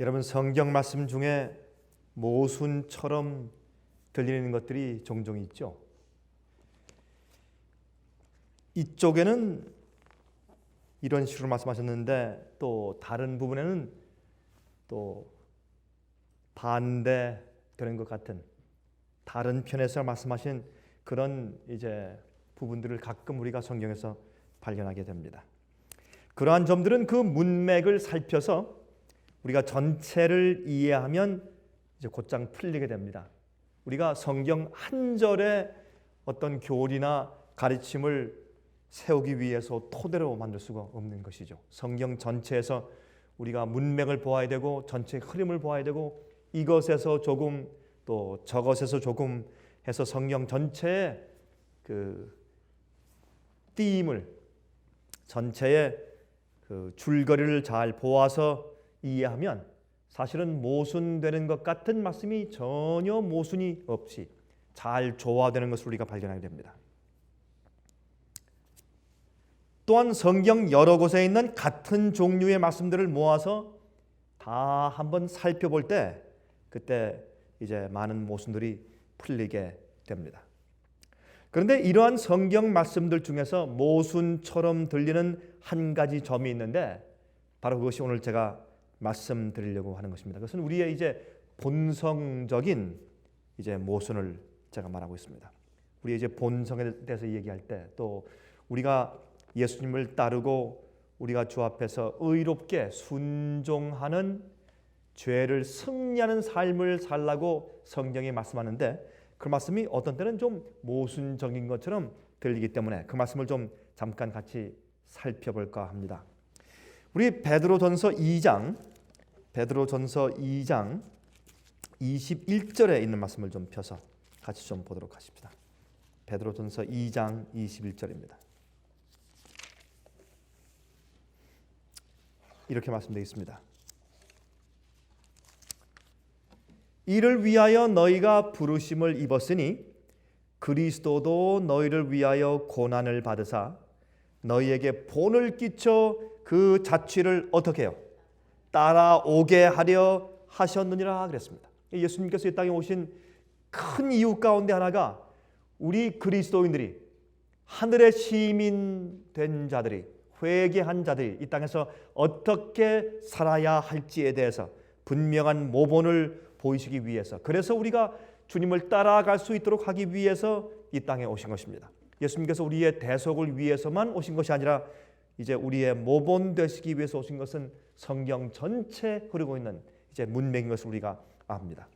여러분, 성경 말씀 중에 모순처럼 들리는 것들이 종종 있죠. 이쪽에는 이런 식으로 말씀하셨는데 또 다른 부분에는 또 반대되는 것 같은 다른 편에서 말씀하신 그런 이제 부분들을 가끔 우리가 성경에서 발견하게 됩니다. 그러한 점들은 그 문맥을 살펴서 우리가 전체를 이해하면 이제 곧장 풀리게 됩니다. 우리가 성경 한 절의 어떤 교리나 가르침을 세우기 위해서 토대로 만들 수가 없는 것이죠. 성경 전체에서 우리가 문맥을 보아야 되고 전체의 흐름을 보아야 되고 이것에서 조금 또 저것에서 조금 해서 성경 전체의 그 띠임을 전체의 그 줄거리를 잘 보아서 이해하면 사실은 모순되는 것 같은 말씀이 전혀 모순이 없이 잘 조화되는 것을 우리가 발견하게 됩니다. 또한 성경 여러 곳에 있는 같은 종류의 말씀들을 모아서 다 한번 살펴볼 때 그때 이제 많은 모순들이 풀리게 됩니다. 그런데 이러한 성경 말씀들 중에서 모순처럼 들리는 한 가지 점이 있는데 바로 그것이 오늘 제가 말씀드리려고 하는 것입니다. 그것은 우리의 이제 본성적인 이제 모순을 제가 말하고 있습니다. 우리 이제 본성에 대해서 얘기할 때 또 우리가 예수님을 따르고 우리가 주 앞에서 의롭게 순종하는 죄를 승리하는 삶을 살라고 성경이 말씀하는데 그 말씀이 어떤 때는 좀 모순적인 것처럼 들리기 때문에 그 말씀을 좀 잠깐 같이 살펴볼까 합니다. 우리 베드로전서 2장 21절에 있는 말씀을 좀 펴서 같이 좀 보도록 하십시다. 베드로전서 2장 21절입니다. 이렇게 말씀되어 있습니다. 이를 위하여 너희가 부르심을 입었으니 그리스도도 너희를 위하여 고난을 받으사 너희에게 본을 끼쳐 그 자취를 어떻게 해요? 따라오게 하려 하셨느니라 그랬습니다. 예수님께서 이 땅에 오신 큰 이유 가운데 하나가 우리 그리스도인들이 하늘의 시민 된 자들이 회개한 자들이 이 땅에서 어떻게 살아야 할지에 대해서 분명한 모본을 보이시기 위해서 그래서 우리가 주님을 따라갈 수 있도록 하기 위해서 이 땅에 오신 것입니다. 예수님께서 우리의 대속을 위해서만 오신 것이 아니라 이제 우리의 모본 되시기 위해서 오신 것은 성경 전체에 흐르고 있는 이제 문맥인 것을 우리가 압니다.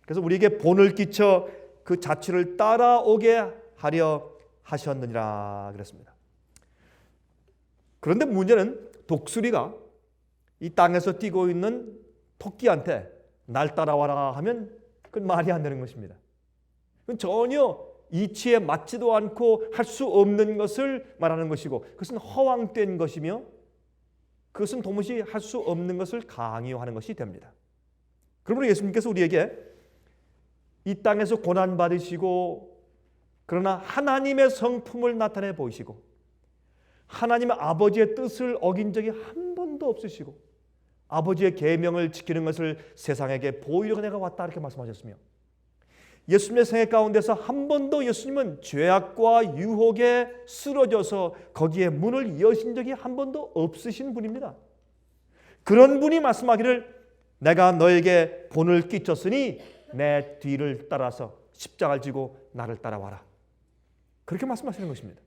그래서 우리에게 본을 끼쳐 그 자취를 따라오게 하려 하셨느니라 그랬습니다. 그런데 문제는 독수리가 이 땅에서 뛰고 있는 토끼한테 날 따라와라 하면 그건 말이 안 되는 것입니다. 그건 전혀 이치에 맞지도 않고 할 수 없는 것을 말하는 것이고 그것은 허황된 것이며 그것은 도무지 할 수 없는 것을 강요하는 것이 됩니다. 그러므로 예수님께서 우리에게 이 땅에서 고난받으시고 그러나 하나님의 성품을 나타내 보이시고 하나님의 아버지의 뜻을 어긴 적이 한 번도 없으시고 아버지의 계명을 지키는 것을 세상에게 보이려고 내가 왔다 이렇게 말씀하셨으며 예수님의 생애 가운데서 한 번도 예수님은 죄악과 유혹에 쓰러져서 거기에 문을 여신 적이 한 번도 없으신 분입니다. 그런 분이 말씀하기를 내가 너에게 본을 끼쳤으니 내 뒤를 따라서 십자가를 지고 나를 따라와라. 그렇게 말씀하시는 것입니다.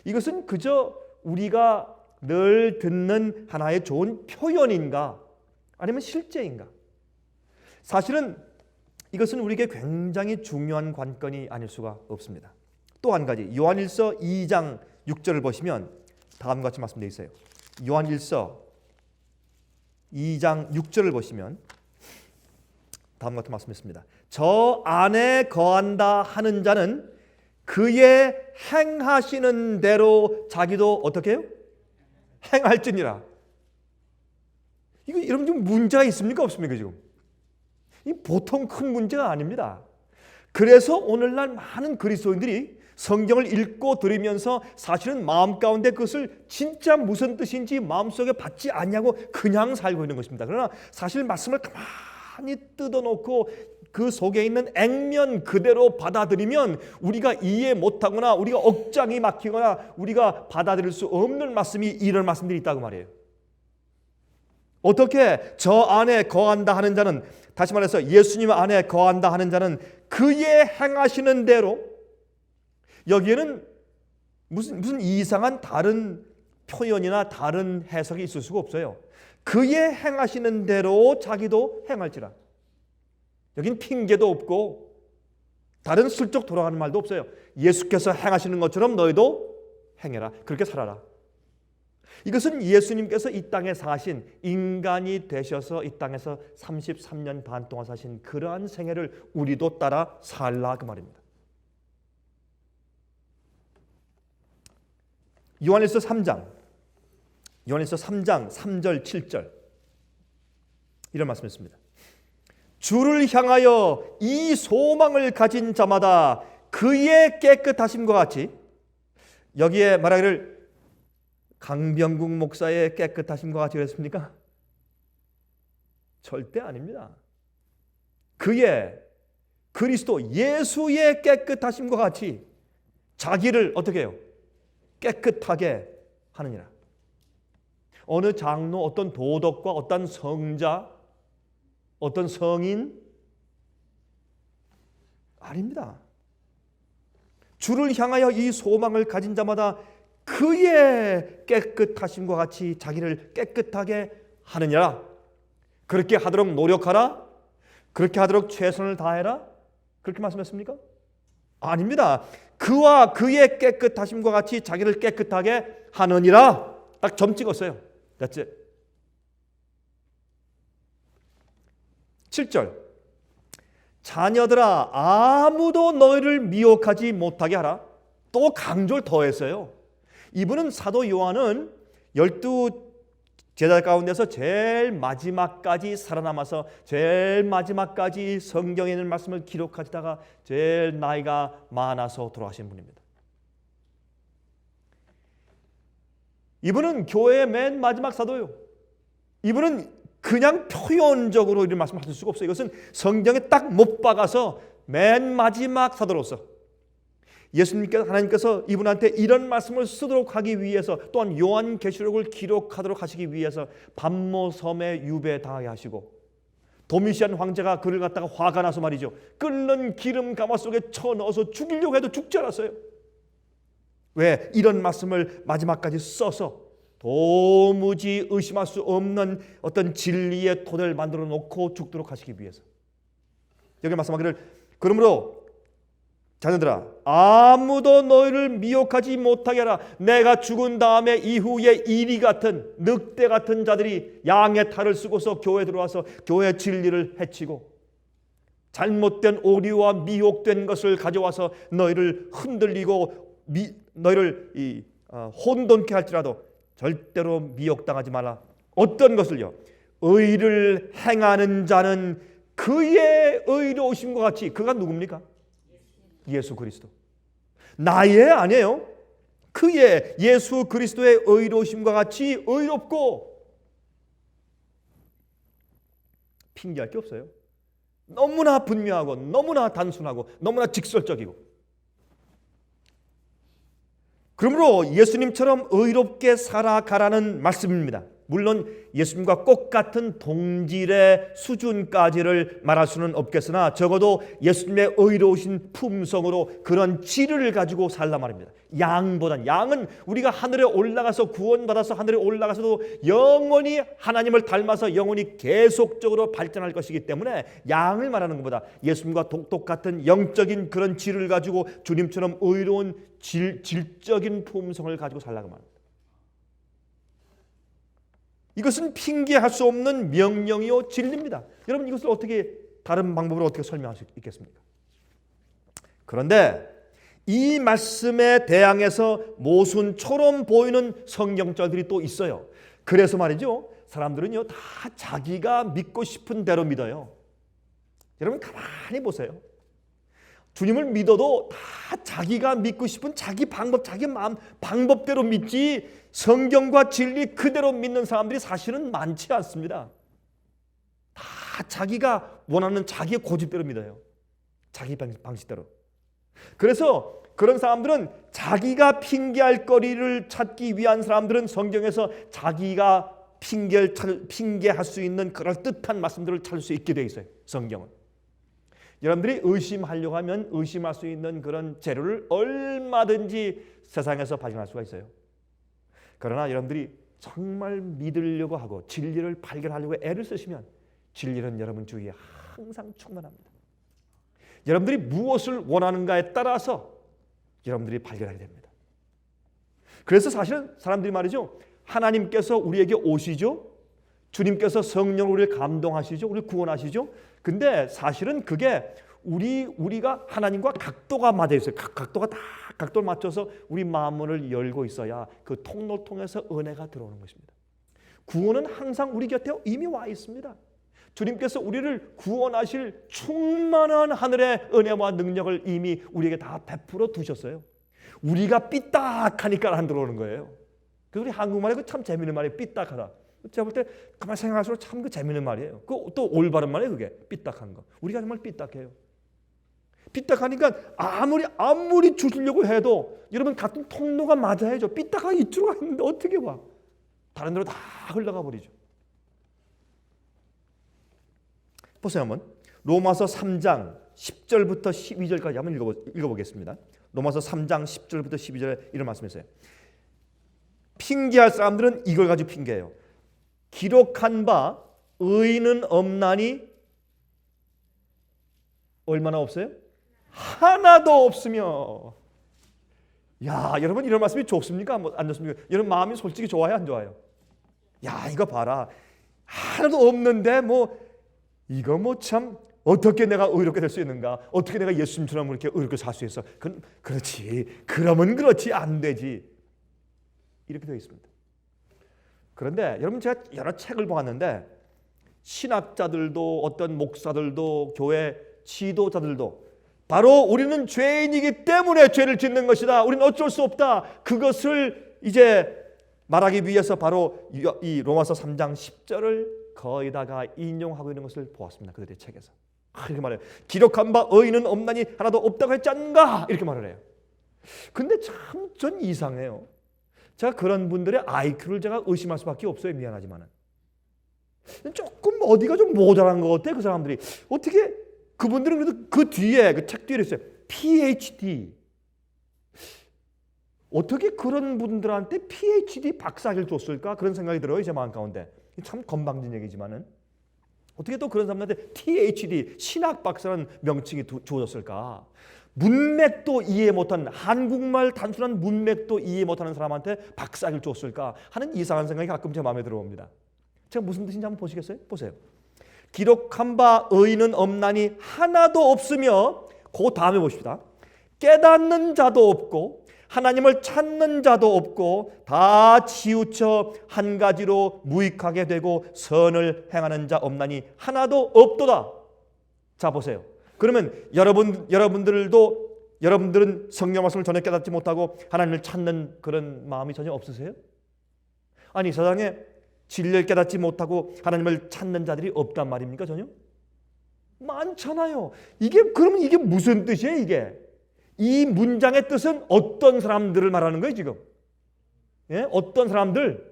이것은 그저 우리가 늘 듣는 하나의 좋은 표현인가 아니면 실제인가? 사실은 이것은 우리에게 굉장히 중요한 관건이 아닐 수가 없습니다. 또 한 가지 요한일서 2장 6절을 보시면 다음과 같이 말씀되어 있어요. 요한일서 2장 6절을 보시면 다음과 같은 말씀이 있습니다. 저 안에 거한다 하는 자는 그의 행하시는 대로 자기도 어떻게 해요? 행할지니라. 이거 여러분 좀 문제가 있습니까 없습니까 지금? 이 보통 큰 문제가 아닙니다. 그래서 오늘날 많은 그리스도인들이 성경을 읽고 들으면서 사실은 마음 가운데 그것을 진짜 무슨 뜻인지 마음속에 받지 않냐고 그냥 살고 있는 것입니다. 그러나 사실 말씀을 가만히 뜯어놓고 그 속에 있는 액면 그대로 받아들이면 우리가 이해 못하거나 우리가 억장이 막히거나 우리가 받아들일 수 없는 말씀이 이런 말씀들이 있다고 말이에요. 어떻게 저 안에 거한다 하는 자는, 다시 말해서 예수님 안에 거한다 하는 자는 그의 행하시는 대로, 여기에는 무슨 이상한 다른 표현이나 다른 해석이 있을 수가 없어요. 그의 행하시는 대로 자기도 행할지라. 여긴 핑계도 없고 다른 슬쩍 돌아가는 말도 없어요. 예수께서 행하시는 것처럼 너희도 행해라. 그렇게 살아라. 이것은 예수님께서 이 땅에 사신, 인간이 되셔서 이 땅에서 33년 반 동안 사신 그러한 생애를 우리도 따라 살라 그 말입니다. 요한일서 3장 3절 7절 이런 말씀이 있습니다. 주를 향하여 이 소망을 가진 자마다 그의 깨끗하심과 같이, 여기에 말하기를 강병국 목사의 깨끗하심과 같이 그랬습니까? 절대 아닙니다. 그의 그리스도 예수의 깨끗하심과 같이 자기를 어떻게 해요? 깨끗하게 하느니라. 어느 장로, 어떤 도덕과 어떤 성자, 어떤 성인 아닙니다. 주를 향하여 이 소망을 가진 자마다 그의 깨끗하심과 같이 자기를 깨끗하게 하느니라. 그렇게 하도록 노력하라. 그렇게 하도록 최선을 다해라. 그렇게 말씀했습니까? 아닙니다. 그와 그의 깨끗하심과 같이 자기를 깨끗하게 하느니라. 딱 점 찍었어요. That's it. 7절. 자녀들아, 아무도 너희를 미혹하지 못하게 하라. 또 강조를 더했어요. 이분은, 사도 요한은 12 제자 가운데서 제일 마지막까지 살아남아서 제일 마지막까지 성경에 있는 말씀을 기록하시다가 제일 나이가 많아서 돌아가신 분입니다. 이분은 교회의 맨 마지막 사도요. 이분은 그냥 표현적으로 이런 말씀을 하실 수가 없어요. 이것은 성경에 딱 못 박아서 맨 마지막 사도로서 예수님께서, 하나님께서 이분한테 이런 말씀을 쓰도록 하기 위해서, 또한 요한계시록을 기록하도록 하시기 위해서 반모섬에 유배당하게 하시고, 도미시안 황제가 그를 갖다가 화가 나서 말이죠, 끓는 기름 가마 속에 쳐넣어서 죽이려고 해도 죽지 않았어요. 왜? 이런 말씀을 마지막까지 써서 도무지 의심할 수 없는 어떤 진리의 토대를 만들어 놓고 죽도록 하시기 위해서. 여기 말씀하기를, 그러므로 자녀들아, 아무도 너희를 미혹하지 못하게 하라. 내가 죽은 다음에 이후에 이리 같은, 늑대 같은 자들이 양의 탈을 쓰고서 교회에 들어와서 교회 진리를 해치고 잘못된 오류와 미혹된 것을 가져와서 너희를 흔들리고 너희를 혼돈케 할지라도 절대로 미혹당하지 말라. 어떤 것을요? 의를 행하는 자는 그의 의로우심과 같이. 그가 누굽니까? 예수 그리스도. 나의 아니에요. 그의, 예수 그리스도의 의로우심과 같이 의롭고. 핑계할 게 없어요. 너무나 분명하고 너무나 단순하고 너무나 직설적이고. 그러므로 예수님처럼 의롭게 살아가라는 말씀입니다. 물론 예수님과 꼭 같은 동질의 수준까지를 말할 수는 없겠으나 적어도 예수님의 의로우신 품성으로 그런 질을 가지고 살란 말입니다. 양은 우리가 하늘에 올라가서 구원받아서 하늘에 올라가서도 영원히 하나님을 닮아서 영원히 계속적으로 발전할 것이기 때문에 양을 말하는 것보다 예수님과 똑같은 영적인 그런 질을 가지고 주님처럼 의로운 질적인 품성을 가지고 살라고 말합니다. 이것은 핑계할 수 없는 명령이요 진리입니다. 여러분, 이것을 어떻게 다른 방법으로 어떻게 설명할 수 있겠습니까? 그런데 이 말씀에 대항해서 모순처럼 보이는 성경절들이 또 있어요. 그래서 말이죠, 사람들은요 다 자기가 믿고 싶은 대로 믿어요. 여러분 가만히 보세요. 주님을 믿어도 다 자기가 믿고 싶은 자기 방법, 자기 마음 방법대로 믿지 성경과 진리 그대로 믿는 사람들이 사실은 많지 않습니다. 다 자기가 원하는 자기의 고집대로 믿어요. 자기 방식대로. 그래서 그런 사람들은 자기가 핑계할 거리를 찾기 위한 사람들은 성경에서 자기가 핑계할 수 있는 그럴듯한 말씀들을 찾을 수 있게 되어 있어요. 성경은. 여러분들이 의심하려고 하면 의심할 수 있는 그런 재료를 얼마든지 세상에서 발견할 수가 있어요. 그러나 여러분들이 정말 믿으려고 하고 진리를 발견하려고 애를 쓰시면 진리는 여러분 주위에 항상 충만합니다. 여러분들이 무엇을 원하는가에 따라서 여러분들이 발견하게 됩니다. 그래서 사실은 사람들이 말이죠. 하나님께서 우리에게 오시죠. 주님께서 성령으로 우리를 감동하시죠. 우리를 구원하시죠. 근데 사실은 그게 우리가 하나님과 각도가 맞아 있어요. 각도가 다 각도를 맞춰서 우리 마음을 열고 있어야 그 통로를 통해서 은혜가 들어오는 것입니다. 구원은 항상 우리 곁에 이미 와 있습니다. 주님께서 우리를 구원하실 충만한 하늘의 은혜와 능력을 이미 우리에게 다 베풀어 두셨어요. 우리가 삐딱하니까 안 들어오는 거예요. 그래서 우리 한국말에 그 참 재미있는 말이에요. 삐딱하다. 제가 볼 때 가만히 생각할수록 참 그 재미있는 말이에요. 그 또 올바른 말이에요. 그게 삐딱한 거. 우리가 정말 삐딱해요. 삐딱하니까 아무리 주시려고 해도 여러분 같은 통로가 맞아야죠. 삐딱하게 이쪽으로 갔는데 어떻게 와? 다른 데로 다 흘러가 버리죠. 보세요 한번. 로마서 3장 10절부터 12절까지 한번 읽어보겠습니다. 로마서 3장 10절부터 12절에 이런 말씀이 있어요. 핑계할 사람들은 이걸 가지고 핑계해요. 기록한 바 의인은 없나니 얼마나 없어요? 하나도 없으며. 야, 여러분 이런 말씀이 좋습니까? 안 좋습니까? 여러분 마음이 솔직히 좋아요, 안 좋아요? 야, 이거 봐라. 하나도 없는데 이거 참 어떻게 내가 의롭게 될 수 있는가? 어떻게 내가 예수님처럼 이렇게 의롭게 살 수 있어? 그렇지. 그러면 그렇지. 안 되지. 이렇게 되어 있습니다. 그런데 여러분 제가 여러 책을 보았는데 신학자들도 어떤 목사들도 교회 지도자들도 바로 우리는 죄인이기 때문에 죄를 짓는 것이다. 우리는 어쩔 수 없다. 그것을 이제 말하기 위해서 바로 이 로마서 3장 10절을 거의 다가 인용하고 있는 것을 보았습니다. 그들의 책에서. 이렇게 말해요. 기록한 바 의인은 없나니 하나도 없다고 했지 않은가? 이렇게 말을 해요. 근데 참 전 이상해요. 제가 그런 분들의 IQ를 제가 의심할 수밖에 없어요. 미안하지만은. 조금 어디가 좀 모자란 것 같아. 그 사람들이. 어떻게 그분들은 그래도 그 뒤에 그 책 뒤에 있어요. PhD. 어떻게 그런 분들한테 PhD 박사를 줬을까? 그런 생각이 들어요. 제 마음 가운데. 참 건방진 얘기지만은 어떻게 또 그런 사람들한테 THD 신학 박사라는 명칭이 주어졌을까? 문맥도 이해 못한 한국말 단순한 문맥도 이해 못하는 사람한테 박사를 줬을까 하는 이상한 생각이 가끔 제 마음에 들어옵니다. 제가 무슨 뜻인지 한번 보시겠어요? 보세요. 기록한 바 의인은 없나니 하나도 없으며 그 다음에 보십시다. 깨닫는 자도 없고 하나님을 찾는 자도 없고 다 치우쳐 한 가지로 무익하게 되고 선을 행하는 자 없나니 하나도 없도다. 자 보세요. 그러면 여러분들은 성경 말씀을 전혀 깨닫지 못하고 하나님을 찾는 그런 마음이 전혀 없으세요? 아니 세상에 진리를 깨닫지 못하고 하나님을 찾는 자들이 없단 말입니까? 전혀? 많잖아요. 그러면 이게 무슨 뜻이에요? 이게? 이 문장의 뜻은 어떤 사람들을 말하는 거예요 지금? 예? 어떤 사람들?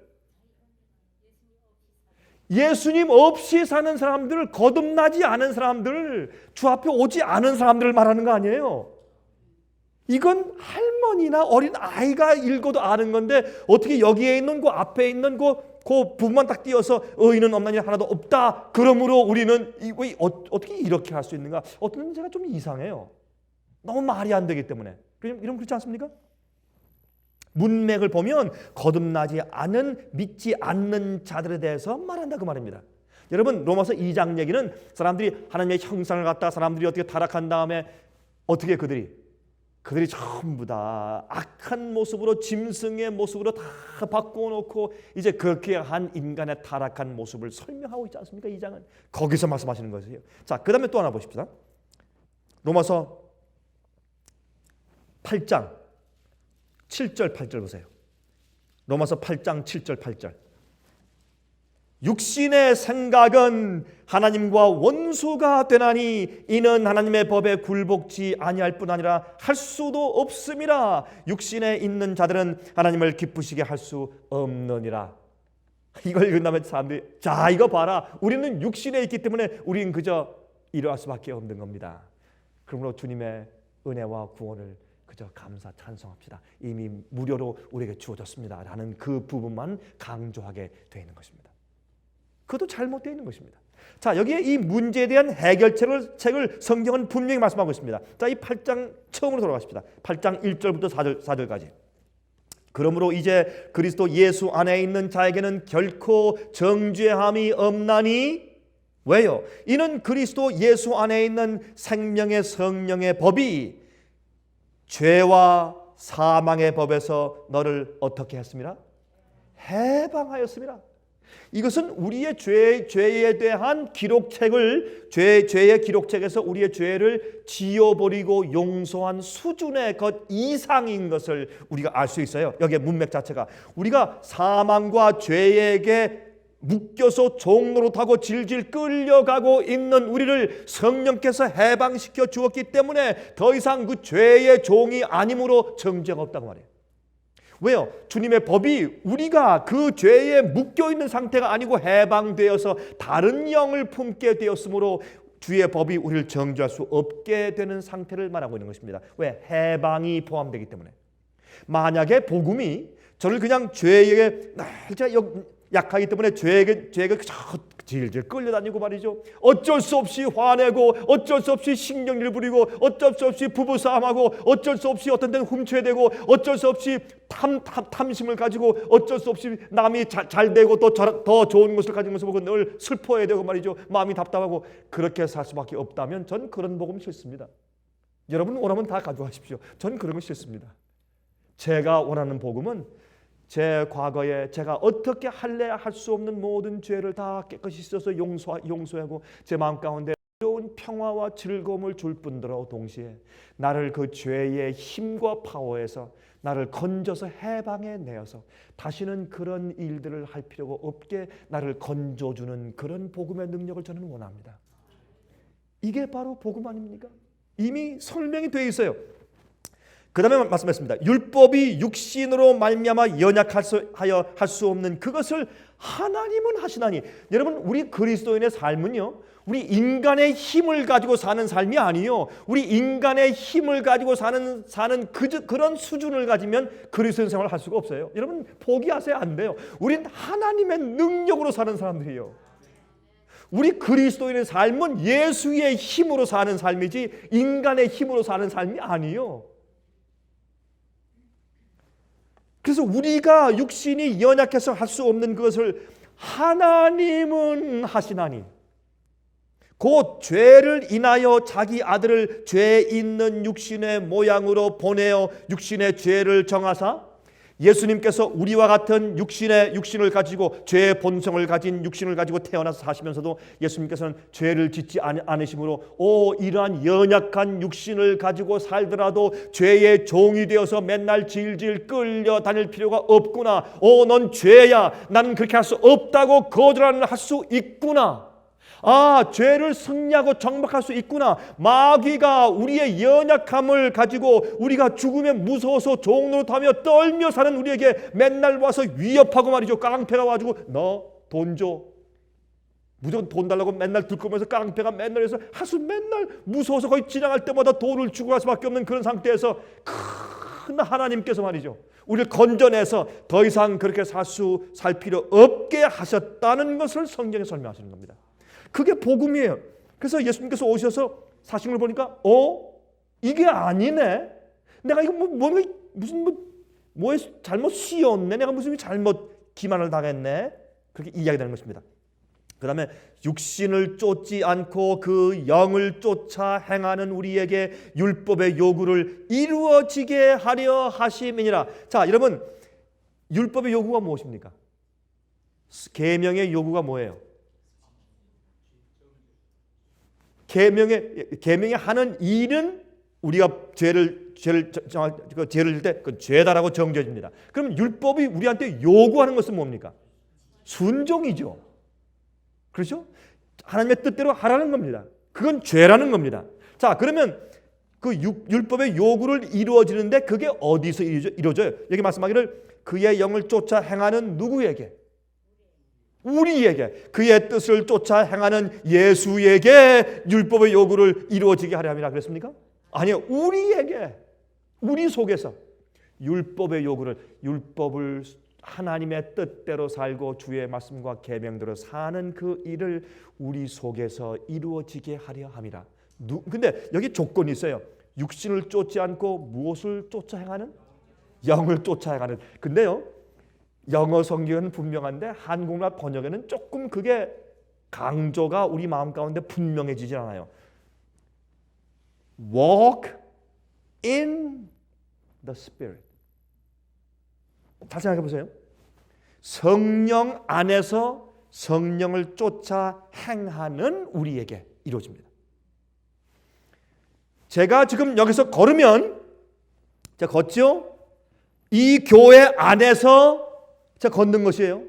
예수님 없이 사는 사람들, 거듭나지 않은 사람들, 주 앞에 오지 않은 사람들을 말하는 거 아니에요? 이건 할머니나 어린 아이가 읽어도 아는 건데 어떻게 여기에 있는 그 앞에 있는 그 부분만 딱 띄어서 의인은 없나니 하나도 없다. 그러므로 우리는 어떻게 이렇게 할 수 있는가? 어떤 제가 좀 이상해요. 너무 말이 안 되기 때문에. 이런 그렇지 않습니까? 문맥을 보면 거듭나지 않은 믿지 않는 자들에 대해서 말한다 그 말입니다. 여러분 로마서 2장 얘기는 사람들이 하나님의 형상을 갖다가 사람들이 어떻게 타락한 다음에 어떻게 그들이 전부 다 악한 모습으로 짐승의 모습으로 다 바꿔놓고 이제 그렇게 한 인간의 타락한 모습을 설명하고 있지 않습니까? 2장은 거기서 말씀하시는 것이에요. 자, 그 다음에 또 하나 보십시다. 로마서 8장 7절 8절 보세요. 로마서 8장 7절 8절. 육신의 생각은 하나님과 원수가 되나니 이는 하나님의 법에 굴복지 아니할 뿐 아니라 할 수도 없음이라. 육신에 있는 자들은 하나님을 기쁘시게 할 수 없느니라. 이걸 읽은 다음에 사람들이 자 이거 봐라, 우리는 육신에 있기 때문에 우리는 그저 이러할 수밖에 없는 겁니다. 그러므로 주님의 은혜와 구원을 그저 감사 찬송합시다. 이미 무료로 우리에게 주어졌습니다 라는 그 부분만 강조하게 되어 있는 것입니다. 그것도 잘못되어 있는 것입니다. 자, 여기에 이 문제에 대한 해결책을 성경은 분명히 말씀하고 있습니다. 자, 이 8장 처음으로 돌아가십니다. 8장 1절부터 4절까지. 그러므로 이제 그리스도 예수 안에 있는 자에게는 결코 정죄함이 없나니. 왜요? 이는 그리스도 예수 안에 있는 생명의 성령의 법이 죄와 사망의 법에서 너를 어떻게 했습니다? 해방하였습니다. 이것은 우리의 죄에 대한 기록책을 죄의 기록책에서 우리의 죄를 지워버리고 용서한 수준의 것 이상인 것을 우리가 알 수 있어요. 여기에 문맥 자체가 우리가 사망과 죄에게 묶여서 종노릇하고 질질 끌려가고 있는 우리를 성령께서 해방시켜 주었기 때문에 더 이상 그 죄의 종이 아님으로 정죄가 없다고 말해요. 왜요? 주님의 법이 우리가 그 죄에 묶여있는 상태가 아니고 해방되어서 다른 영을 품게 되었으므로 주의 법이 우리를 정죄할 수 없게 되는 상태를 말하고 있는 것입니다. 왜? 해방이 포함되기 때문에. 만약에 복음이 저를 그냥 죄에게 약하기 때문에 죄에게 질질 끌려다니고 말이죠. 어쩔 수 없이 화내고 어쩔 수 없이 신경질 부리고 어쩔 수 없이 부부싸움하고 어쩔 수 없이 어떤 때는 훔쳐야 되고 어쩔 수 없이 탐심을 가지고 어쩔 수 없이 남이 잘 되고 또 더 좋은 것을 가진 것을 보고 늘 슬퍼해야 되고 말이죠. 마음이 답답하고 그렇게 살 수밖에 없다면 전 그런 복음 싫습니다. 여러분 원하면 다 가져가십시오. 전 그런 거 싫습니다. 제가 원하는 복음은 제 과거에 제가 어떻게 할래야 할 수 없는 모든 죄를 다 깨끗이 씻어서 용서하고 제 마음 가운데 새로운 평화와 즐거움을 줄 뿐더러 동시에 나를 그 죄의 힘과 파워에서 나를 건져서 해방해 내어서 다시는 그런 일들을 할 필요가 없게 나를 건져주는 그런 복음의 능력을 저는 원합니다. 이게 바로 복음 아닙니까? 이미 설명이 되어 있어요. 그 다음에 말씀했습니다. 율법이 육신으로 말미암아 연약하여 할 수 없는 그것을 하나님은 하시나니. 여러분 우리 그리스도인의 삶은요, 우리 인간의 힘을 가지고 사는 삶이 아니요, 우리 인간의 힘을 가지고 사는 그런 수준을 가지면 그리스도인 생활을 할 수가 없어요. 여러분 포기하세요. 안 돼요. 우린 하나님의 능력으로 사는 사람들이에요. 우리 그리스도인의 삶은 예수의 힘으로 사는 삶이지 인간의 힘으로 사는 삶이 아니요. 그래서 우리가 육신이 연약해서 할 수 없는 것을 하나님은 하시나니, 곧 죄를 인하여 자기 아들을 죄 있는 육신의 모양으로 보내어 육신의 죄를 정하사 예수님께서 우리와 같은 육신을 가지고 죄의 본성을 가진 육신을 가지고 태어나서 사시면서도 예수님께서는 죄를 짓지 않으심으로 이러한 연약한 육신을 가지고 살더라도 죄의 종이 되어서 맨날 질질 끌려다닐 필요가 없구나. 넌 죄야. 나는 그렇게 할 수 없다고 거절할 수 있구나. 죄를 승리하고 정복할 수 있구나. 마귀가 우리의 연약함을 가지고 우리가 죽으면 무서워서 종노릇하며 떨며 사는 우리에게 맨날 와서 위협하고 말이죠. 깡패가 와가지고 너 돈 줘. 무조건 돈 달라고 맨날 들고면서 깡패가 맨날 해서 하수 맨날 무서워서 거의 지나갈 때마다 돈을 주고 갈 수밖에 없는 그런 상태에서 큰 하나님께서 말이죠, 우리를 건져내서 더 이상 그렇게 살 필요 없게 하셨다는 것을 성경에 설명하시는 겁니다. 그게 복음이에요. 그래서 예수님께서 오셔서 사신 걸 보니까 이게 아니네. 내가 이거 뭐에 잘못 씌웠네. 내가 무슨 잘못 기만을 당했네. 그렇게 이야기되는 것입니다. 그 다음에 육신을 쫓지 않고 그 영을 쫓아 행하는 우리에게 율법의 요구를 이루어지게 하려 하심이니라. 자, 여러분 율법의 요구가 무엇입니까? 계명의 요구가 뭐예요? 계명이 하는 일은 우리가 죄를 그 죄를 질 때 그 죄다라고 정죄해줍니다. 그럼 율법이 우리한테 요구하는 것은 뭡니까? 순종이죠. 그렇죠? 하나님의 뜻대로 하라는 겁니다. 그건 죄라는 겁니다. 자, 그러면 그 율법의 요구를 이루어지는데 그게 어디서 이루어져요? 여기 말씀하기를 그의 영을 쫓아 행하는 누구에게? 우리에게. 그의 뜻을 쫓아 행하는 예수에게 율법의 요구를 이루어지게 하려 함이라 그랬습니까? 아니요. 우리에게. 우리 속에서 율법의 요구를, 율법을 하나님의 뜻대로 살고 주의 말씀과 계명대로 사는 그 일을 우리 속에서 이루어지게 하려 함이라. 근데 여기 조건이 있어요. 육신을 쫓지 않고 무엇을 쫓아 행하는? 영을 쫓아 행하는. 근데요, 영어 성경은 분명한데 한국말 번역에는 조금 그게 강조가 우리 마음 가운데 분명해지지 않아요. Walk in the Spirit. 다시 생각해 보세요. 성령 안에서 성령을 쫓아 행하는 우리에게 이루어집니다. 제가 지금 여기서 걸으면 제가 걷죠? 이 교회 안에서 제가 걷는 것이에요.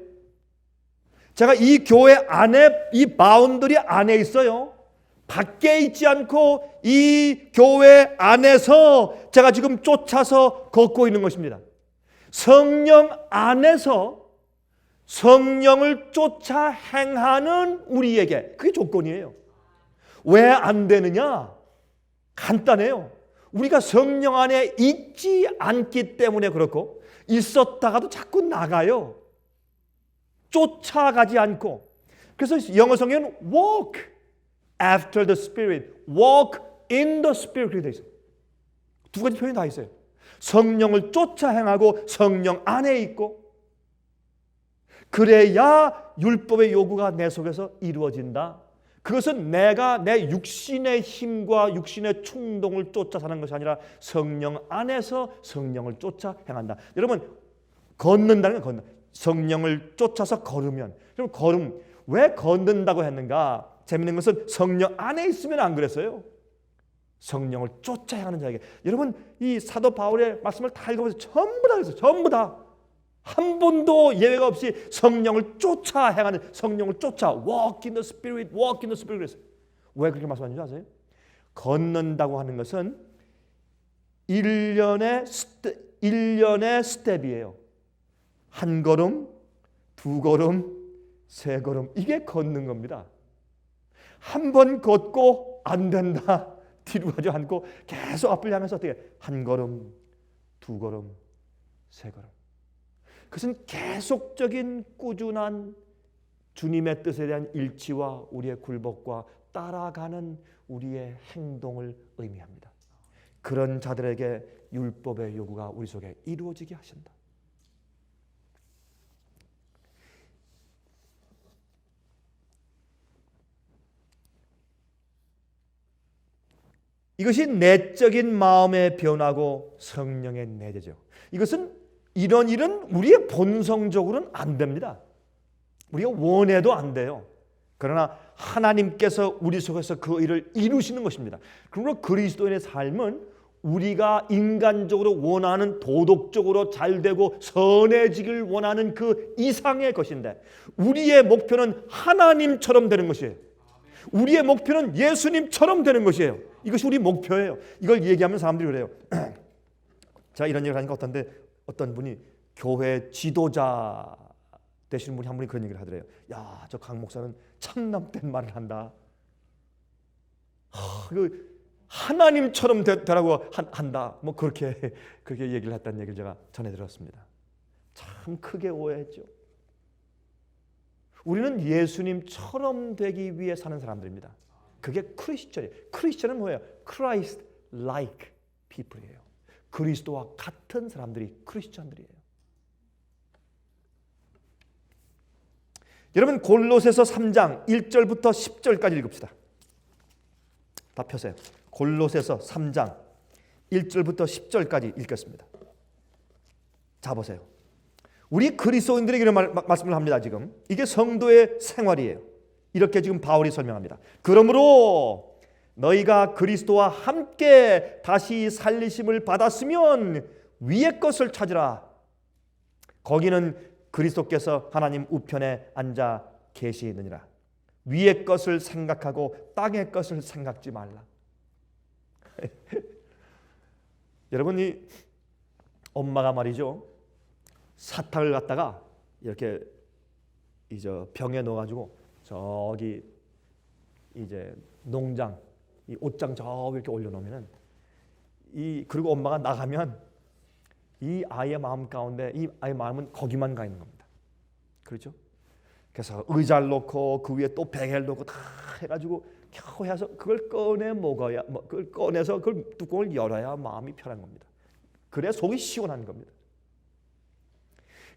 제가 이 교회 안에, 이 바운더리 안에 있어요. 밖에 있지 않고 이 교회 안에서 제가 지금 쫓아서 걷고 있는 것입니다. 성령 안에서 성령을 쫓아 행하는 우리에게, 그게 조건이에요. 왜 안 되느냐? 간단해요. 우리가 성령 안에 있지 않기 때문에 그렇고, 있었다가도 자꾸 나가요. 쫓아가지 않고. 그래서 영어 성경은 walk after the Spirit, walk in the Spirit 되어 있어요. 두 가지 표현이 다 있어요. 성령을 쫓아 행하고 성령 안에 있고, 그래야 율법의 요구가 내 속에서 이루어진다. 그것은 내가 내 육신의 힘과 육신의 충동을 쫓아 사는 것이 아니라 성령 안에서 성령을 쫓아 행한다. 여러분, 걷는다는 건 걷는. 성령을 쫓아서 걸으면. 여러분, 걸음 왜 걷는다고 했는가? 재밌는 것은 성령 안에 있으면 안 그랬어요. 성령을 쫓아 행하는 자에게. 여러분, 이 사도 바울의 말씀을 다 읽어보세요. 전부 다 그랬어요. 전부 다. 한 번도 예외가 없이 성령을 쫓아 행하는, 성령을 쫓아 walk in the Spirit, walk in the Spirit 그랬어요. 왜 그렇게 말씀하는지 아세요? 걷는다고 하는 것은 일련의 스텝이에요. 한 걸음, 두 걸음, 세 걸음, 이게 걷는 겁니다. 한 번 걷고 안 된다, 뒤로 가지 않고 계속 앞을 향해서 어떻게 한 걸음, 두 걸음, 세 걸음. 그것은 계속적인 꾸준한 주님의 뜻에 대한 일치와 우리의 굴복과 따라가는 우리의 행동을 의미합니다. 그런 자들에게 율법의 요구가 우리 속에 이루어지게 하신다. 이것이 내적인 마음의 변화고 성령의 내재죠. 이것은 이런 일은 우리의 본성적으로는 안 됩니다. 우리가 원해도 안 돼요. 그러나 하나님께서 우리 속에서 그 일을 이루시는 것입니다. 그러므로 그리스도인의 삶은 우리가 인간적으로 원하는, 도덕적으로 잘되고 선해지길 원하는 그 이상의 것인데, 우리의 목표는 하나님처럼 되는 것이에요. 우리의 목표는 예수님처럼 되는 것이에요. 이것이 우리 목표예요. 이걸 얘기하면 사람들이 그래요. 자, 이런 얘기를 하니까 어떤 분이 교회 지도자 되시는 분이 한 분이 그런 얘기를 하더래요. 야, 저 강 목사는 참남된 말을 한다. 하나님처럼 되라고 한다. 뭐 그렇게 얘기를 했다는 얘기를 제가 전해 들었습니다. 참 크게 오해했죠. 우리는 예수님처럼 되기 위해 사는 사람들입니다. 그게 크리스천이에요. 크리스천은 뭐예요? Christ-like people이에요. 그리스도와 같은 사람들이 크리스천들이에요. 여러분, 골로새서 3장 1절부터 10절까지 읽읍시다. 다 펴세요. 골로새서 3장 1절부터 10절까지 읽겠습니다. 자, 보세요. 우리 그리스도인들에게 이런 말씀을 합니다. 지금 이게 성도의 생활이에요. 이렇게 지금 바울이 설명합니다. 그러므로 너희가 그리스도와 함께 다시 살리심을 받았으면 위의 것을 찾으라. 거기는 그리스도께서 하나님 우편에 앉아 계시느니라. 위의 것을 생각하고 땅의 것을 생각지 말라. 여러분, 이 엄마가 말이죠, 사탕을 갖다가 이렇게 이제 병에 넣어가지고 저기 이제 농장, 이 옷장 저기 이렇게 올려놓으면은 그리고 엄마가 나가면 이 아이의 마음 가운데 이 아이의 마음은 거기만 가 있는 겁니다. 그렇죠? 그래서 의자를 놓고 그 위에 또 베개를 놓고 다 해가지고 겨우 해서 그걸 꺼내 먹어야, 그걸 꺼내서 그걸 뚜껑을 열어야 마음이 편한 겁니다. 그래 속이 시원한 겁니다.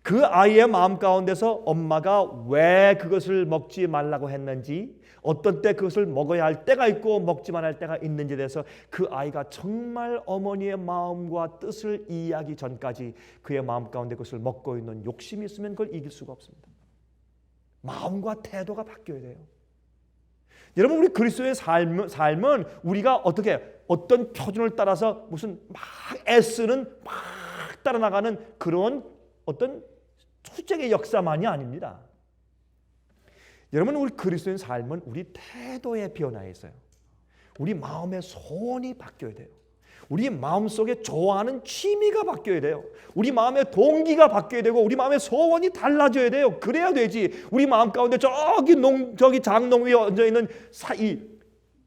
그 아이의 마음 가운데서 엄마가 왜 그것을 먹지 말라고 했는지, 어떤 때 그것을 먹어야 할 때가 있고 먹지 말아야 할 때가 있는지에 대해서 그 아이가 정말 어머니의 마음과 뜻을 이해하기 전까지 그의 마음 가운데 그것을 먹고 있는 욕심이 있으면 그걸 이길 수가 없습니다. 마음과 태도가 바뀌어야 돼요. 여러분, 우리 그리스도의 삶은 우리가 어떤 표준을 따라서 무슨 막 애쓰는, 막 따라 나가는 그런 어떤 수적의 역사만이 아닙니다. 여러분, 우리 그리스도의 삶은 우리 태도의 변화에 있어요. 우리 마음의 소원이 바뀌어야 돼요. 우리 마음속에 좋아하는 취미가 바뀌어야 돼요. 우리 마음의 동기가 바뀌어야 되고 우리 마음의 소원이 달라져야 돼요. 그래야 되지. 우리 마음 가운데 저기 장롱 위에 얹어있는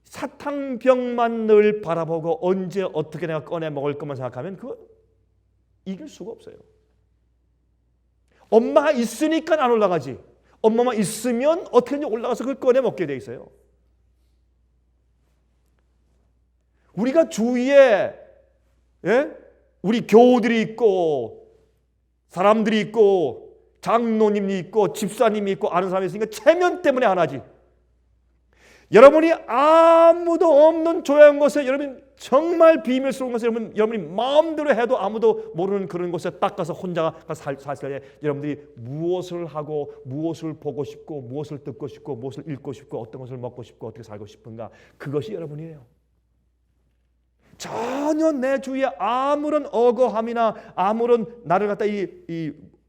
사탕병만 늘 바라보고 언제 어떻게 내가 꺼내 먹을 것만 생각하면 그거 이길 수가 없어요. 엄마가 있으니까 안 올라가지. 엄마만 있으면 어떻게든지 올라가서 그걸 꺼내 먹게 돼 있어요. 우리가 주위에 우리 교우들이 있고 사람들이 있고 장로님이 있고 집사님이 있고 아는 사람이 있으니까 체면 때문에 안 하지. 여러분이 아무도 없는 조용한 곳에, 여러분 정말 비밀스러운 곳에 여러분이 마음대로 해도 아무도 모르는 그런 곳에 딱 가서 혼자 살 때 여러분들이 무엇을 하고 무엇을 보고 싶고 무엇을 듣고 싶고 무엇을 읽고 싶고 어떤 것을 먹고 싶고 어떻게 살고 싶은가, 그것이 여러분이에요. 전혀 내 주위에 아무런 억울함이나 아무런 나를 갖다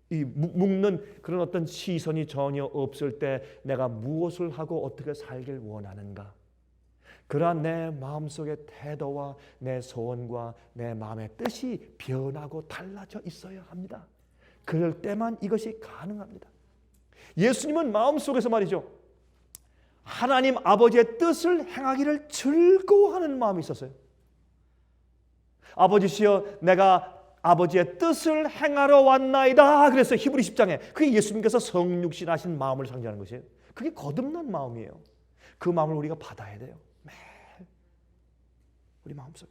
묶는 그런 어떤 시선이 전혀 없을 때 내가 무엇을 하고 어떻게 살길 원하는가, 그러한 내 마음속의 태도와 내 소원과 내 마음의 뜻이 변하고 달라져 있어야 합니다. 그럴 때만 이것이 가능합니다. 예수님은 마음속에서 말이죠, 하나님 아버지의 뜻을 행하기를 즐거워하는 마음이 있었어요. 아버지시여 내가 아버지의 뜻을 행하러 왔나이다 그래서 히브리 10장에 그게 예수님께서 성육신 하신 마음을 상징하는 것이에요. 그게 거듭난 마음이에요. 그 마음을 우리가 받아야 돼요. 매일 우리 마음속에.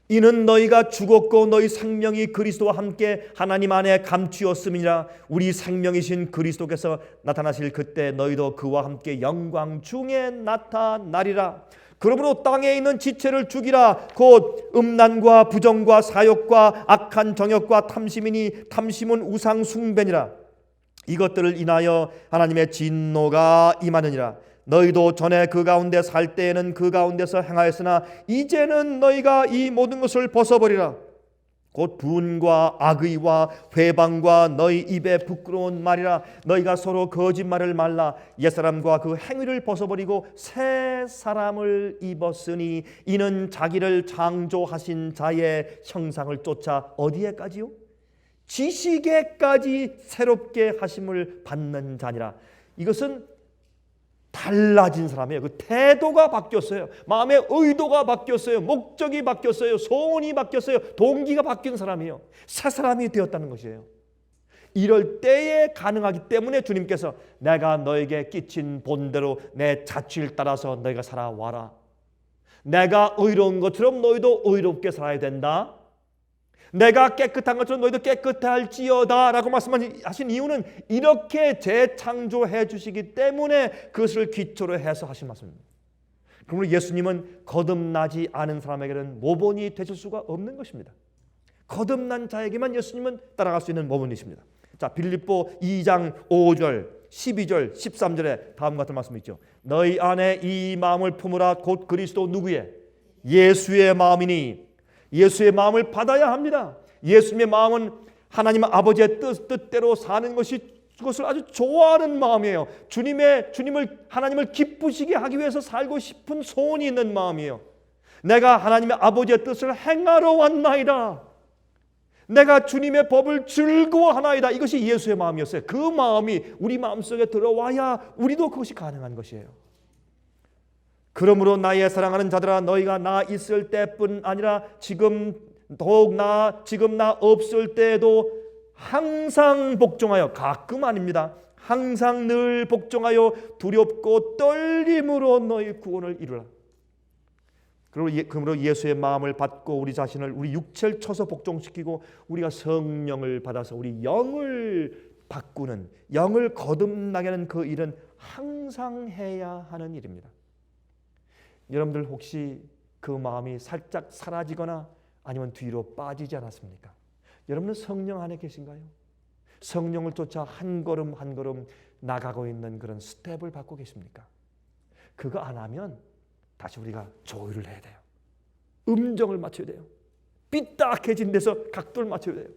이는 너희가 죽었고 너희 생명이 그리스도와 함께 하나님 안에 감추었음이라. 우리 생명이신 그리스도께서 나타나실 그때 너희도 그와 함께 영광 중에 나타나리라. 그러므로 땅에 있는 지체를 죽이라. 곧 음란과 부정과 사욕과 악한 정욕과 탐심이니 탐심은 우상 숭배니라. 이것들을 인하여 하나님의 진노가 임하느니라. 너희도 전에 그 가운데 살 때에는 그 가운데서 행하였으나 이제는 너희가 이 모든 것을 벗어버리라. 곧 분과 악의와 회방과 너희 입에 부끄러운 말이라. 너희가 서로 거짓말을 말라. 옛사람과 그 행위를 벗어버리고 새 사람을 입었으니 이는 자기를 창조하신 자의 형상을 쫓아 어디에까지요? 지식에까지 새롭게 하심을 받는 자니라. 이것은 달라진 사람이에요. 그 태도가 바뀌었어요. 마음의 의도가 바뀌었어요. 목적이 바뀌었어요. 소원이 바뀌었어요. 동기가 바뀐 사람이에요. 새 사람이 되었다는 것이에요. 이럴 때에 가능하기 때문에 주님께서 내가 너에게 끼친 본대로 내 자취를 따라서 너희가 살아와라. 내가 의로운 것처럼 너희도 의롭게 살아야 된다. 내가 깨끗한 것처럼 너희도 깨끗할지어다 라고 말씀하신 이유는 이렇게 재창조해 주시기 때문에 그것을 기초로 해서 하신 말씀입니다. 그러므로 예수님은 거듭나지 않은 사람에게는 모본이 되실 수가 없는 것입니다. 거듭난 자에게만 예수님은 따라갈 수 있는 모본이십니다. 자, 빌립보 2장 5절 12절, 13절에 다음과 같은 말씀이 있죠. 너희 안에 이 마음을 품으라. 곧 그리스도 누구의? 예수의 마음이니. 예수의 마음을 받아야 합니다. 예수님의 마음은 하나님 아버지의 뜻대로 사는 것이 그것을 아주 좋아하는 마음이에요. 하나님을 기쁘시게 하기 위해서 살고 싶은 소원이 있는 마음이에요. 내가 하나님의 아버지의 뜻을 행하러 왔나이다. 내가 주님의 법을 즐거워하나이다. 이것이 예수의 마음이었어요. 그 마음이 우리 마음속에 들어와야 우리도 그것이 가능한 것이에요. 그러므로 나의 사랑하는 자들아, 너희가 나 있을 때뿐 아니라 지금 나 없을 때에도 항상 복종하여, 가끔 아닙니다, 항상 늘 복종하여 두렵고 떨림으로 너희 구원을 이루라. 그러므로 예수의 마음을 받고 우리 자신을, 우리 육체를 쳐서 복종시키고 우리가 성령을 받아서 우리 영을 바꾸는, 영을 거듭나게 하는 그 일은 항상 해야 하는 일입니다. 여러분들 혹시 그 마음이 살짝 사라지거나 아니면 뒤로 빠지지 않았습니까? 여러분은 성령 안에 계신가요? 성령을 쫓아 한 걸음 한 걸음 나가고 있는 그런 스텝을 밟고 계십니까? 그거 안 하면 다시 우리가 조율을 해야 돼요. 음정을 맞춰야 돼요. 삐딱해진 데서 각도를 맞춰야 돼요.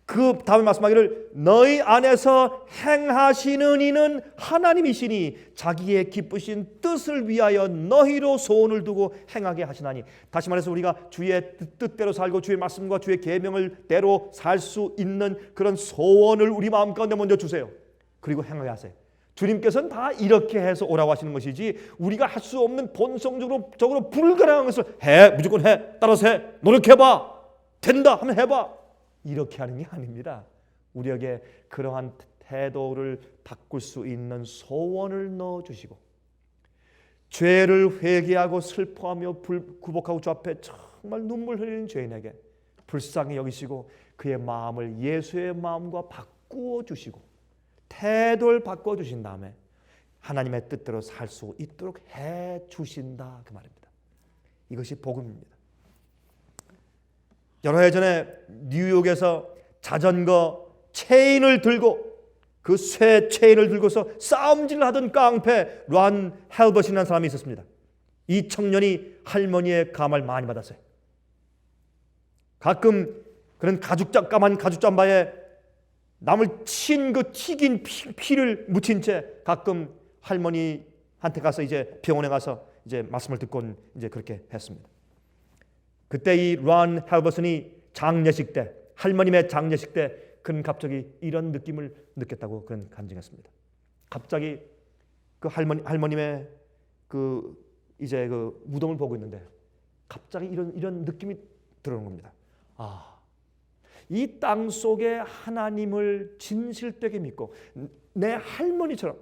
그 다음에 말씀하기를 너희 안에서 행하시는 이는 하나님이시니 자기의 기쁘신 뜻을 위하여 너희로 소원을 두고 행하게 하시나니. 다시 말해서 우리가 주의 뜻대로 살고 주의 말씀과 주의 계명을 대로 살 수 있는 그런 소원을 우리 마음 가운데 먼저 주세요. 그리고 행하게 하세요. 주님께서는 다 이렇게 해서 오라고 하시는 것이지 우리가 할 수 없는 본성적으로 불가능한 것을 해, 무조건 해, 따라서 해, 노력해봐, 된다 하면 해봐, 이렇게 하는 게 아닙니다. 우리에게 그러한 태도를 바꿀 수 있는 소원을 넣어주시고 죄를 회개하고 슬퍼하며 굴복하고 주 앞에 정말 눈물 흘리는 죄인에게 불쌍히 여기시고 그의 마음을 예수의 마음과 바꾸어 주시고 태도를 바꿔주신 다음에 하나님의 뜻대로 살 수 있도록 해주신다, 그 말입니다. 이것이 복음입니다. 여러 해 전에 뉴욕에서 자전거 체인을 들고, 그 쇠 체인을 들고서 싸움질을 하던 깡패 란 헬버트라는 사람이 있었습니다. 이 청년이 할머니의 감을 많이 받았어요. 가끔 그런 까만 가죽 잠바에 남을 친 그 튀긴 피를 묻힌 채 가끔 할머니한테 가서 이제 병원에 가서 이제 말씀을 듣곤 이제 그렇게 했습니다. 그때 이 런 헬버슨이 장례식 때, 할머님의 장례식 때 그는 갑자기 이런 느낌을 느꼈다고 그는 간증했습니다. 갑자기 그 할머님의 그 이제 그 무덤을 보고 있는데 갑자기 이런 느낌이 들어오는 겁니다. 이 땅 속에 하나님을 진실되게 믿고 내 할머니처럼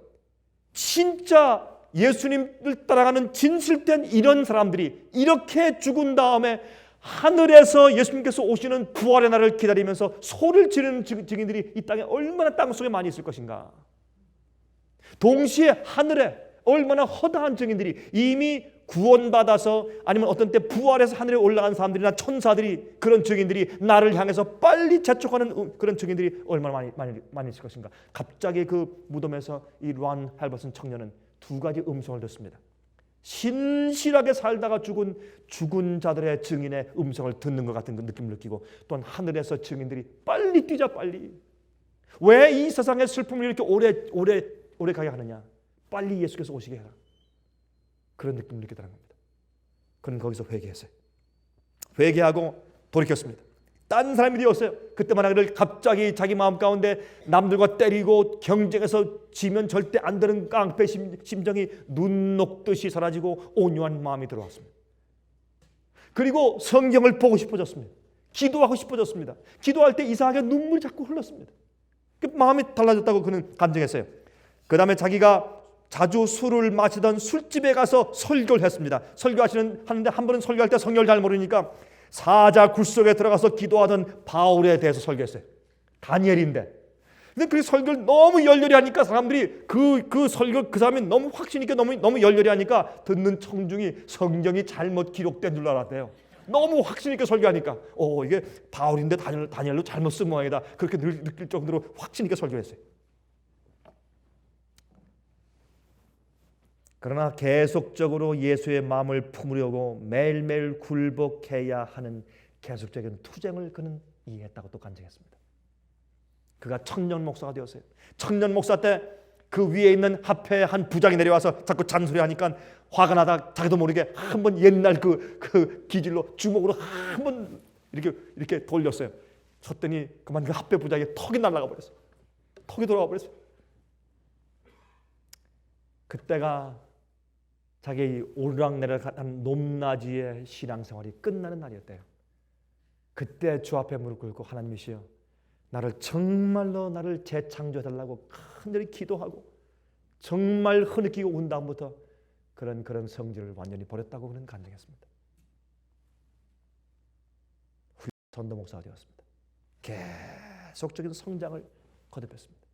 진짜 예수님을 따라가는 진실된 이런 사람들이 이렇게 죽은 다음에 하늘에서 예수님께서 오시는 부활의 날을 기다리면서 소리를 지르는 증인들이 이 땅에 얼마나 땅 속에 많이 있을 것인가. 동시에 하늘에 얼마나 허다한 증인들이 이미 구원받아서 아니면 어떤 때 부활해서 하늘에 올라간 사람들이나 천사들이, 그런 증인들이 나를 향해서 빨리 재촉하는 그런 증인들이 얼마나 많이 있을 것인가. 갑자기 그 무덤에서 이 런 헬버슨 청년은 두 가지 음성을 듣습니다. 신실하게 살다가 죽은 자들의 증인의 음성을 듣는 것 같은 그 느낌을 느끼고, 또한 하늘에서 증인들이 빨리 뛰자, 빨리. 왜 이 세상의 슬픔을 이렇게 오래 가게 하느냐. 빨리 예수께서 오시게 해라. 그런 느낌을 느끼더라는 겁니다. 그는 거기서 회개했어요. 회개하고 돌이켰습니다. 딴 사람이 되었어요. 그때만 하기를 갑자기 자기 마음 가운데 남들과 때리고 경쟁해서 지면 절대 안 되는 깡패 심정이 눈 녹듯이 사라지고 온유한 마음이 들어왔습니다. 그리고 성경을 보고 싶어졌습니다. 기도하고 싶어졌습니다. 기도할 때 이상하게 눈물이 자꾸 흘렀습니다. 그 마음이 달라졌다고 그는 간증했어요. 그 다음에 자기가 자주 술을 마시던 술집에 가서 설교를 했습니다. 하는데 한 번은 설교할 때 성경을 잘 모르니까 사자 굴 속에 들어가서 기도하던 바울에 대해서 설교했어요. 다니엘인데. 근데 그 설교를 너무 열렬히 하니까 사람들이 그 설교, 그 사람이 너무 확신 있게 너무 열렬히 하니까 듣는 청중이 성경이 잘못 기록된 줄 알았대요. 너무 확신 있게 설교하니까 이게 바울인데 다니엘로 잘못 쓴 모양이다. 그렇게 느낄 정도로 확신 있게 설교했어요. 그러나 계속적으로 예수의 마음을 품으려고 매일매일 굴복해야 하는 계속적인 투쟁을 그는 이해했다고 또 간증했습니다. 그가 청년 목사가 되었어요. 청년 목사 때 그 위에 있는 합회의 한 부장이 내려와서 자꾸 잔소리하니까 화가 나다 자기도 모르게 한번 옛날 그 기질로 주먹으로 한번 이렇게 돌렸어요. 쳤더니 그만 그 합회 부장의 턱이 날아가 버렸어요. 턱이 돌아가 버렸어요. 그때가 자기의 오르락내리락한 높낮이의 신앙생활이 끝나는 날이었대요. 그때 주 앞에 무릎 꿇고 하나님이시여 나를 정말로 나를 재창조해달라고 간절히 기도하고 정말 흐느끼고 온 다음부터 그런 성질을 완전히 버렸다고 그는 간증했습니다. 전도 목사가 되었습니다. 계속적인 성장을 거듭했습니다.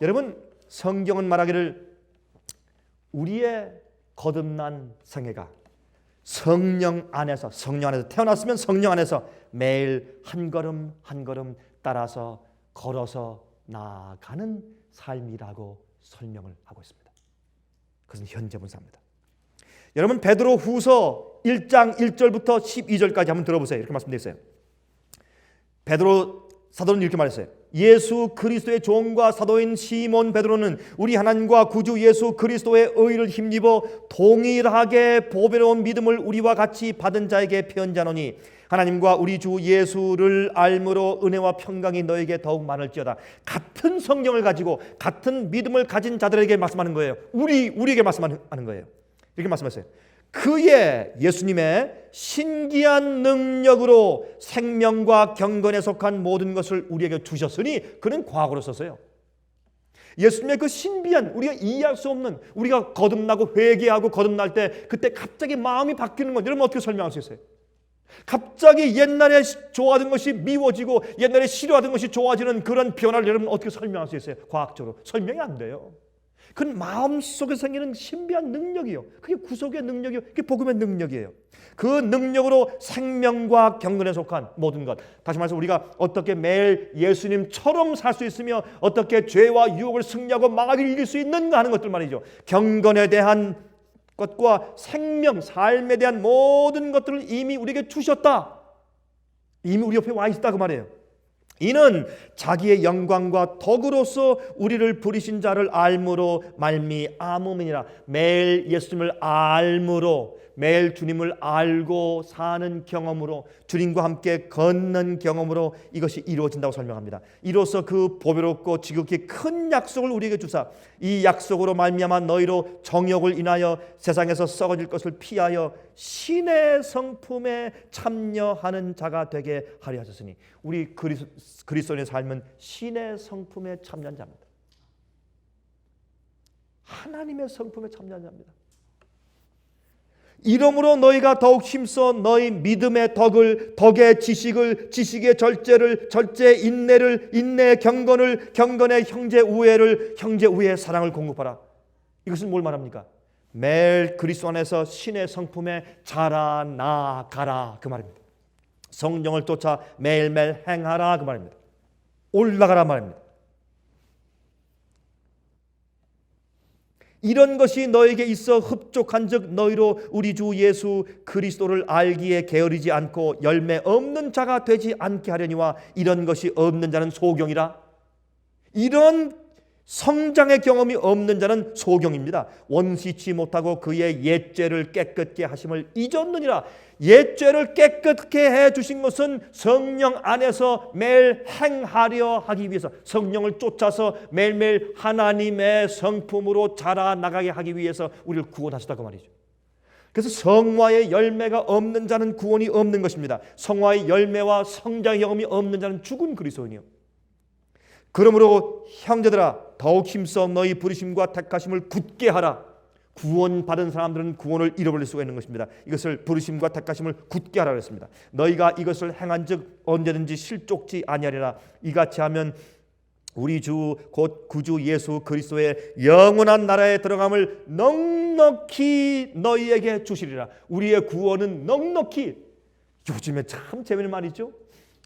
여러분, 성경은 말하기를 우리의 거듭난 생애가 성령 안에서 태어났으면 성령 안에서 매일 한 걸음 한 걸음 따라서 걸어서 나아가는 삶이라고 설명을 하고 있습니다. 그것은 현재 분사입니다. 여러분, 베드로 후서 1장 1절부터 12절까지 한번 들어보세요. 이렇게 말씀되어 있어요. 베드로 사도는 이렇게 말했어요. 예수 그리스도의 종과 사도인 시몬 베드로는 우리 하나님과 구주 예수 그리스도의 의를 힘입어 동일하게 보배로운 믿음을 우리와 같이 받은 자에게 편지하노니 하나님과 우리 주 예수를 알므로 은혜와 평강이 너에게 더욱 많을지어다. 같은 성경을 가지고 같은 믿음을 가진 자들에게 말씀하는 거예요. 우리에게 말씀하는 거예요. 이렇게 말씀하셨어요. 그의 예수님의 신기한 능력으로 생명과 경건에 속한 모든 것을 우리에게 주셨으니, 그는 과거로 썼어요. 예수님의 그 신비한, 우리가 이해할 수 없는, 우리가 거듭나고 회개하고 거듭날 때 그때 갑자기 마음이 바뀌는 건 여러분 어떻게 설명할 수 있어요? 갑자기 옛날에 좋아하던 것이 미워지고 옛날에 싫어하던 것이 좋아지는 그런 변화를 여러분 어떻게 설명할 수 있어요? 과학적으로 설명이 안 돼요. 그건 마음속에 생기는 신비한 능력이에요. 그게 구속의 능력이에요. 그게 복음의 능력이에요. 그 능력으로 생명과 경건에 속한 모든 것, 다시 말해서 우리가 어떻게 매일 예수님처럼 살 수 있으며 어떻게 죄와 유혹을 승리하고 마귀를 이길 수 있는가 하는 것들 말이죠. 경건에 대한 것과 생명, 삶에 대한 모든 것들을 이미 우리에게 주셨다. 이미 우리 옆에 와 있다 그 말이에요. 이는 자기의 영광과 덕으로서 우리를 부르신 자를 알므로 말미암음이니라. 매일 예수님을 알므로, 매일 주님을 알고 사는 경험으로, 주님과 함께 걷는 경험으로 이것이 이루어진다고 설명합니다. 이로써 그 보배롭고 지극히 큰 약속을 우리에게 주사 이 약속으로 말미암아 너희로 정욕을 인하여 세상에서 썩어질 것을 피하여 신의 성품에 참여하는 자가 되게 하려 하셨으니, 우리 그리스도인의 삶은 신의 성품에 참여한 자입니다. 하나님의 성품에 참여한 자입니다. 이러므로 너희가 더욱 힘써 너희 믿음의 덕의 지식의 절제의 인내를, 인내의 경건을, 경건의 형제 우애를, 형제 우애의 사랑을 공급하라. 이것은 뭘 말합니까? 매일 그리스도 안에서 신의 성품에 자라나가라 그 말입니다. 성령을 쫓아 매일매일 행하라 그 말입니다. 올라가라 말입니다. 이런 것이 너에게 있어 흡족한즉 너희로 우리 주 예수 그리스도를 알기에 게으르지 않고 열매 없는 자가 되지 않게 하려니와 이런 것이 없는 자는 소경이라. 이런 성장의 경험이 없는 자는 소경입니다. 원시치 못하고 그의 옛죄를 깨끗게 하심을 잊었느니라. 옛죄를 깨끗게 해주신 것은 성령 안에서 매일 행하려 하기 위해서, 성령을 쫓아서 매일매일 하나님의 성품으로 자라나가게 하기 위해서 우리를 구원하셨다고 말이죠. 그래서 성화의 열매가 없는 자는 구원이 없는 것입니다. 성화의 열매와 성장의 경험이 없는 자는 죽은 그리스도인이요. 그러므로 형제들아 더욱 힘써 너희 부르심과 택하심을 굳게 하라. 구원받은 사람들은 구원을 잃어버릴 수가 있는 것입니다. 이것을 부르심과 택하심을 굳게 하라 그랬습니다. 너희가 이것을 행한즉 언제든지 실족지 아니하리라. 이같이 하면 우리 주 곧 구주 예수 그리스도의 영원한 나라에 들어감을 넉넉히 너희에게 주시리라. 우리의 구원은 넉넉히. 요즘에 참 재미있는 말이죠.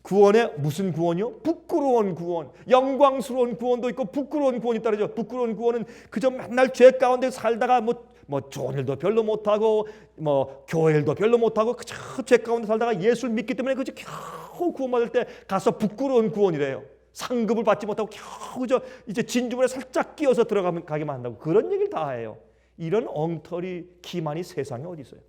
구원에 무슨 구원이요? 부끄러운 구원, 영광스러운 구원도 있고 부끄러운 구원이 따르죠. 부끄러운 구원은 그저 맨날 죄 가운데 살다가 뭐 좋은 일도 별로 못하고 뭐 교회 일도 별로 못하고 그저 죄 가운데 살다가 예수를 믿기 때문에 그저 겨우 구원받을 때 가서 부끄러운 구원이래요. 상급을 받지 못하고 겨우 이제 진주문에 살짝 끼어서 들어가기만 한다고 그런 얘기를 다 해요. 이런 엉터리 기만이 세상에 어디 있어요?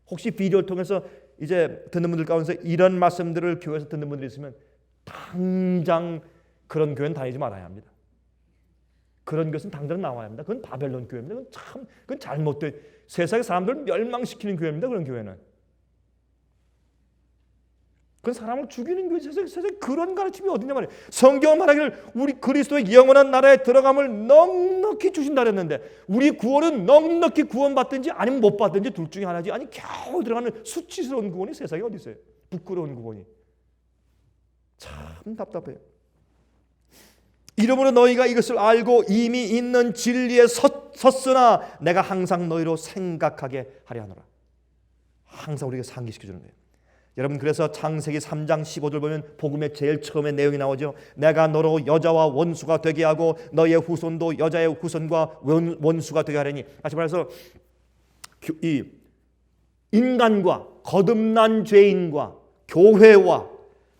혹시 비디오를 통해서 이제 듣는 분들 가운데서 이런 말씀들을 교회에서 듣는 분들이 있으면 당장 그런 교회는 다니지 말아야 합니다. 그런 것은 당장 나와야 합니다. 그건 바벨론 교회입니다. 그건 잘못된 세상의 사람들을 멸망시키는 교회입니다. 그런 교회는. 그건 사람을 죽이는 교회. 세상에 그런 가르침이 어디냐 말이에요. 성경은 말하기를 우리 그리스도의 영원한 나라에 들어감을 넉넉히 주신다 그랬는데 우리 구원은 넉넉히 구원받든지 아니면 못 받든지 둘 중에 하나지. 아니 겨우 들어가는 수치스러운 구원이 세상에 어디 있어요. 부끄러운 구원이. 참 답답해요. 이러므로 너희가 이것을 알고 이미 있는 진리에 섰으나 내가 항상 너희로 생각하게 하려 하노라. 항상 우리가 상기시켜주는 거예요. 여러분, 그래서 창세기 3장 15절 보면 복음의 제일 처음에 내용이 나오죠. 내가 너로 여자와 원수가 되게 하고 너의 후손도 여자의 후손과 원수가 되게 하려니. 다시 말해서 이 인간과 거듭난 죄인과 교회와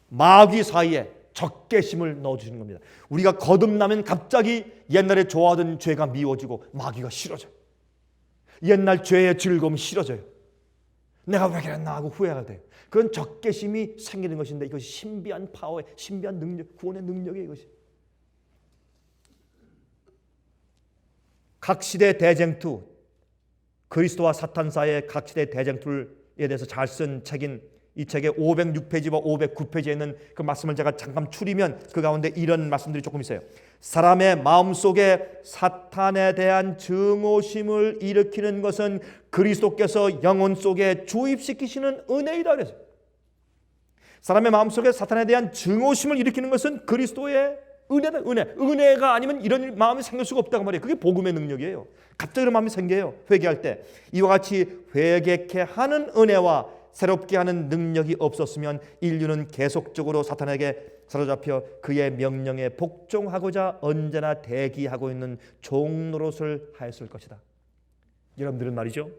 마귀 사이에 적개심을 넣어주시는 겁니다. 우리가 거듭나면 갑자기 옛날에 좋아하던 죄가 미워지고 마귀가 싫어져요. 옛날 죄의 즐거움이 싫어져요. 내가 왜 그랬나 하고 후회가 돼요. 그런 적개심이 생기는 것인데 이것이 신비한 파워의 신비한 능력, 구원의 능력이 이것이. 각시대 대쟁투, 그리스도와 사탄 사이의 각시대 대쟁투에 대해서 잘 쓴 책인 이 책의 506페이지와 509페이지에 있는 그 말씀을 제가 잠깐 추리면 그 가운데 이런 말씀들이 조금 있어요. 사람의 마음속에 사탄에 대한 증오심을 일으키는 것은 그리스도께서 영혼 속에 주입시키시는 은혜이다 그래서. 사람의 마음속에 사탄에 대한 증오심을 일으키는 것은 그리스도의 은혜다. 은혜가 아니면 이런 마음이 생길 수가 없다고 말이에요. 그게 복음의 능력이에요. 갑자기 그런 마음이 생겨요. 회개할 때. 이와 같이 회개케 하는 은혜와 새롭게 하는 능력이 없었으면 인류는 계속적으로 사탄에게 사로잡혀 그의 명령에 복종하고자 언제나 대기하고 있는 종 노릇을 하였을 것이다. 여러분들은 말이죠,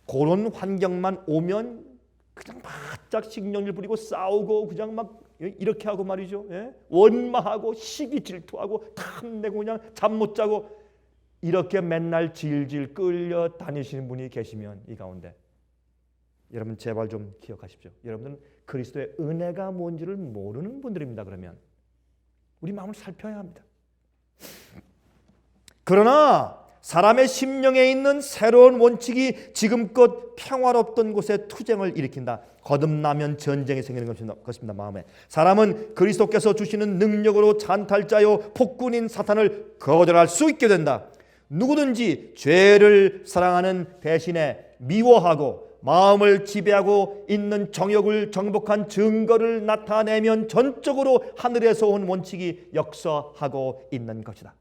그런 환경만 오면 그냥 바짝 신경질 부리고 싸우고 그냥 막 이렇게 하고 말이죠. 원망하고 시기 질투하고 탐내고 그냥 잠 못 자고 이렇게 맨날 질질 끌려 다니시는 분이 계시면 이 가운데 여러분 제발 좀 기억하십시오. 여러분들은 그리스도의 은혜가 뭔지를 모르는 분들입니다. 그러면 우리 마음을 살펴야 합니다. 그러나 사람의 심령에 있는 새로운 원칙이 지금껏 평화롭던 곳에 투쟁을 일으킨다. 거듭나면 전쟁이 생기는 것입니다. 마음에. 사람은 그리스도께서 주시는 능력으로 찬탈자요 폭군인 사탄을 거절할 수 있게 된다. 누구든지 죄를 사랑하는 대신에 미워하고 마음을 지배하고 있는 정욕을 정복한 증거를 나타내면 전적으로 하늘에서 온 원칙이 역사하고 있는 것이다.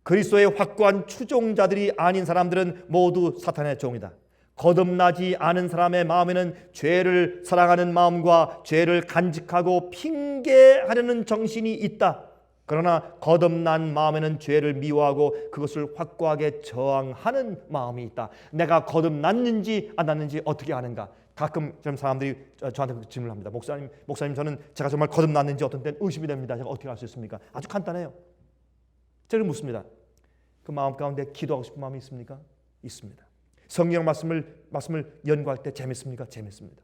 그리스도의 확고한 추종자들이 아닌 사람들은 모두 사탄의 종이다. 거듭나지 않은 사람의 마음에는 죄를 사랑하는 마음과 죄를 간직하고 핑계하려는 정신이 있다. 그러나 거듭난 마음에는 죄를 미워하고 그것을 확고하게 저항하는 마음이 있다. 내가 거듭났는지 안 났는지 어떻게 아는가? 가끔 좀 사람들이 저한테 질문을 합니다. 목사님 제가 정말 거듭났는지 어떤 때는 의심이 됩니다. 제가 어떻게 알 수 있습니까? 아주 간단해요. 제가 묻습니다. 그 마음 가운데 기도하고 싶은 마음이 있습니까? 있습니다. 성경 말씀을 연구할 때 재밌습니까? 재밌습니다.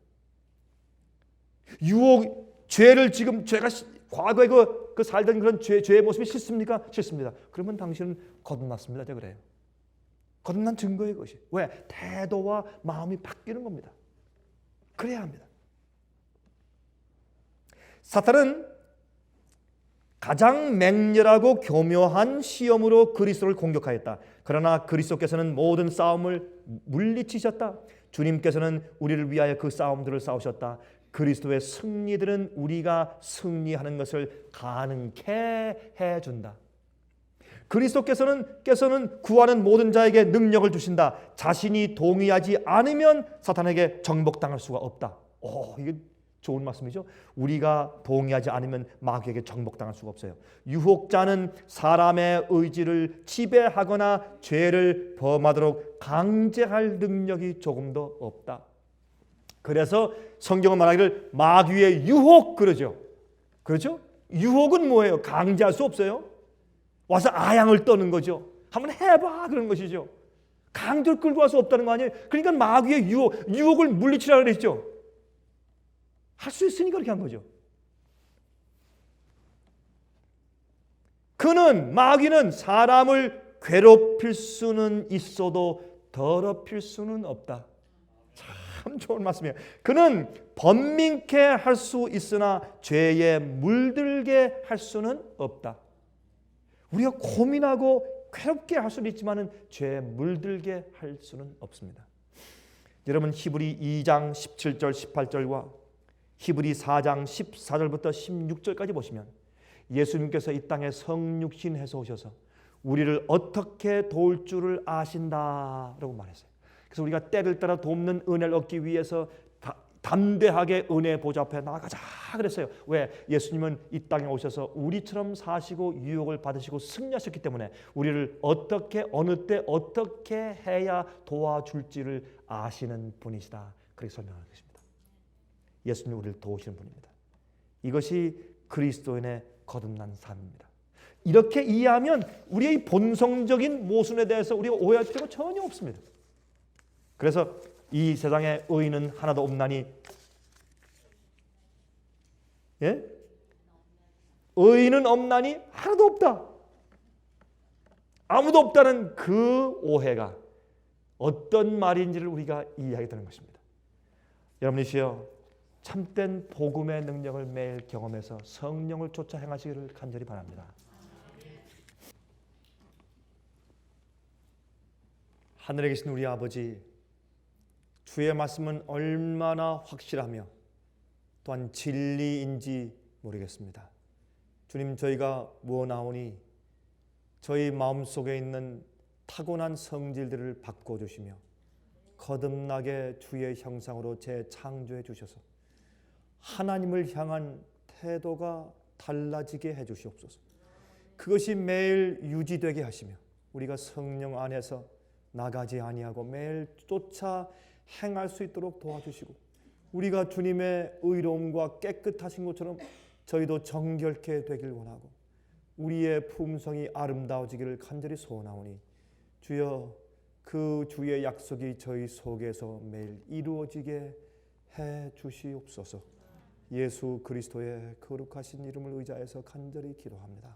유혹, 죄를 지금 제가 과거에 그 살던 그런 죄의 모습이 싫습니까? 싫습니다. 그러면 당신은 거듭났습니다. 제가 그래요. 거듭난 증거예요, 그것이. 왜? 태도와 마음이 바뀌는 겁니다. 그래야 합니다. 사탄은 가장 맹렬하고 교묘한 시험으로 그리스도를 공격하였다. 그러나 그리스도께서는 모든 싸움을 물리치셨다. 주님께서는 우리를 위하여 그 싸움들을 싸우셨다. 그리스도의 승리들은 우리가 승리하는 것을 가능케 해준다. 그리스도께서는 구하는 모든 자에게 능력을 주신다. 자신이 동의하지 않으면 사탄에게 정복당할 수가 없다. 이게 좋은 말씀이죠. 우리가 동의하지 않으면 마귀에게 정복당할 수가 없어요. 유혹자는 사람의 의지를 지배하거나 죄를 범하도록 강제할 능력이 조금도 없다. 그래서 성경은 말하기를 마귀의 유혹 그러죠. 그렇죠? 유혹은 뭐예요? 강제할 수 없어요. 와서 아양을 떠는 거죠. 한번 해봐 그런 것이죠. 강제로 끌고 갈 수 없다는 거 아니에요. 그러니까 마귀의 유혹을 물리치라 그랬죠. 할 수 있으니까 그렇게 한 거죠. 마귀는 사람을 괴롭힐 수는 있어도 더럽힐 수는 없다. 참 좋은 말씀이에요. 그는 번민케 할 수 있으나 죄에 물들게 할 수는 없다. 우리가 고민하고 괴롭게 할 수는 있지만 죄에 물들게 할 수는 없습니다. 여러분 히브리 2장 17절 18절과 히브리 4장 14절부터 16절까지 보시면 예수님께서 이 땅에 성육신해서 오셔서 우리를 어떻게 도울 줄을 아신다라고 말했어요. 그래서 우리가 때를 따라 돕는 은혜를 얻기 위해서 담대하게 은혜 보좌 앞에 나가자 그랬어요. 왜? 예수님은 이 땅에 오셔서 우리처럼 사시고 유혹을 받으시고 승리하셨기 때문에 우리를 어떻게 어느 때 어떻게 해야 도와줄지를 아시는 분이시다. 그렇게 설명하는 것입니다. 예수님이 우리를 도우시는 분입니다. 이것이 그리스도인의 거듭난 삶입니다. 이렇게 이해하면 우리의 본성적인 모순에 대해서 우리가 오해할 필요가 전혀 없습니다. 그래서 이 세상에 의인은 하나도 없나니, 예? 의인은 없나니 하나도 없다. 아무도 없다는 그 오해가 어떤 말인지를 우리가 이해하게 되는 것입니다. 여러분이시여 참된 복음의 능력을 매일 경험해서 성령을 쫓아 행하시기를 간절히 바랍니다. 하늘에 계신 우리 아버지, 주의 말씀은 얼마나 확실하며 또한 진리인지 모르겠습니다. 주님, 저희가 무엇나오니 저희 마음속에 있는 타고난 성질들을 바꿔주시며 거듭나게 주의 형상으로 재창조해 주셔서 하나님을 향한 태도가 달라지게 해주시옵소서. 그것이 매일 유지되게 하시며 우리가 성령 안에서 나가지 아니하고 매일 쫓아 행할 수 있도록 도와주시고 우리가 주님의 의로움과 깨끗하신 것처럼 저희도 정결케 되길 원하고 우리의 품성이 아름다워지기를 간절히 소원하오니 주여 그 주의 약속이 저희 속에서 매일 이루어지게 해 주시옵소서. 예수 그리스도의 거룩하신 이름을 의지해서 간절히 기도합니다.